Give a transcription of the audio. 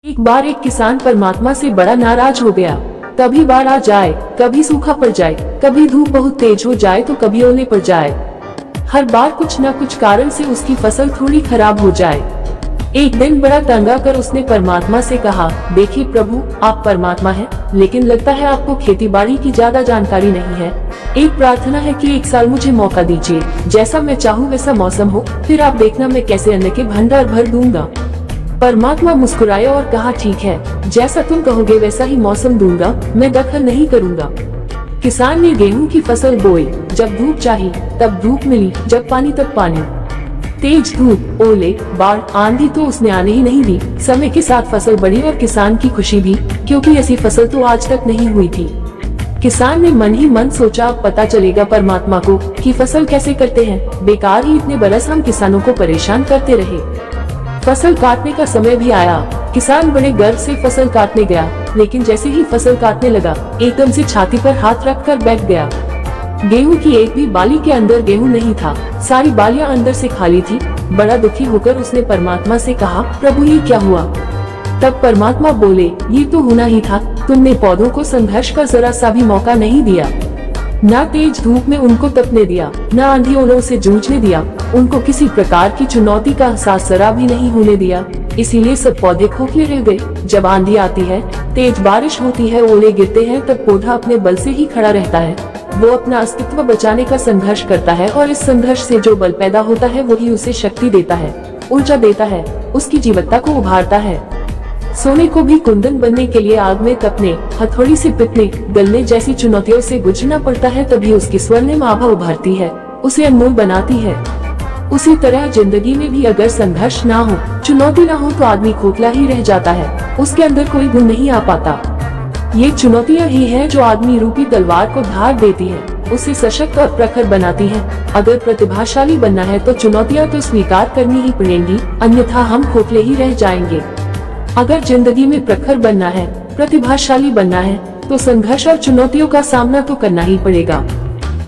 एक बार एक किसान परमात्मा से बड़ा नाराज हो गया। कभी बाढ़ आ जाए, कभी सूखा पड़ जाए, कभी धूप बहुत तेज हो जाए तो कभी ओले पड़ जाए। हर बार कुछ न कुछ कारण से उसकी फसल थोड़ी खराब हो जाए। एक दिन बड़ा तंग आकर उसने परमात्मा से कहा, देखिए प्रभु, आप परमात्मा हैं, लेकिन लगता है आपको खेती बाड़ी की ज्यादा जानकारी नहीं है। एक प्रार्थना है कि एक साल मुझे मौका दीजिए, जैसा मैं चाहूँ वैसा मौसम हो, फिर आप देखना मैं कैसे अन्न के भंडार भर दूंगा। परमात्मा मुस्कुराया और कहा, ठीक है, जैसा तुम कहोगे वैसा ही मौसम दूंगा, मैं दखल नहीं करूंगा। किसान ने गेहूं की फसल बोई। जब धूप चाहिए तब धूप मिली, जब पानी तब पानी। तेज धूप, ओले, बाढ़, आंधी तो उसने आने ही नहीं दी। समय के साथ फसल बढ़ी और किसान की खुशी भी, क्योंकि ऐसी फसल तो आज तक नहीं हुई थी। किसान ने मन ही मन सोचा, अब पता चलेगा परमात्मा को कि फसल कैसे करते हैं। बेकार ही इतने बरस हम किसानों को परेशान करते रहे। फसल काटने का समय भी आया। किसान बड़े गर्व से फसल काटने गया, लेकिन जैसे ही फसल काटने लगा, एकदम से छाती पर हाथ रखकर बैठ गया। गेहूं की एक भी बाली के अंदर गेहूं नहीं था, सारी बालियां अंदर से खाली थी। बड़ा दुखी होकर उसने परमात्मा से कहा, प्रभु ये क्या हुआ? तब परमात्मा बोले, ये तो होना ही था, तुमने पौधों को संघर्ष का जरा सा भी मौका नहीं दिया। न तेज धूप में उनको तपने दिया, न आंधी ओलों से जूझने दिया, उनको किसी प्रकार की चुनौती का एहसास जरा भी नहीं होने दिया। इसीलिए सब पौधे खोखले रह गए। जब आंधी आती है, तेज बारिश होती है, ओले गिरते हैं, तब पौधा अपने बल से ही खड़ा रहता है। वो अपना अस्तित्व बचाने का संघर्ष करता है और इस संघर्ष से जो बल पैदा होता है वही उसे शक्ति देता है, ऊर्जा देता है, उसकी जीवत्ता को उभारता है। सोने को भी कुंदन बनने के लिए आग में तपने, हथौड़ी से पिटने, गलने जैसी चुनौतियों से गुजरना पड़ता है, तभी उसकी स्वर्णिम आभा उभरती है, उसे अनमोल बनाती है। उसी तरह जिंदगी में भी अगर संघर्ष ना हो, चुनौती ना हो, तो आदमी खोखला ही रह जाता है, उसके अंदर कोई गुण नहीं आ पाता। ये चुनौतियाँ ही हैं जो आदमी रूपी तलवार को धार देती है, उसे सशक्त और प्रखर बनाती है। अगर प्रतिभाशाली बनना है तो चुनौतियाँ तो स्वीकार करनी ही पड़ेंगी, अन्यथा हम खोखले ही रह जाएंगे। अगर जिंदगी में प्रखर बनना है, प्रतिभाशाली बनना है, तो संघर्ष और चुनौतियों का सामना तो करना ही पड़ेगा।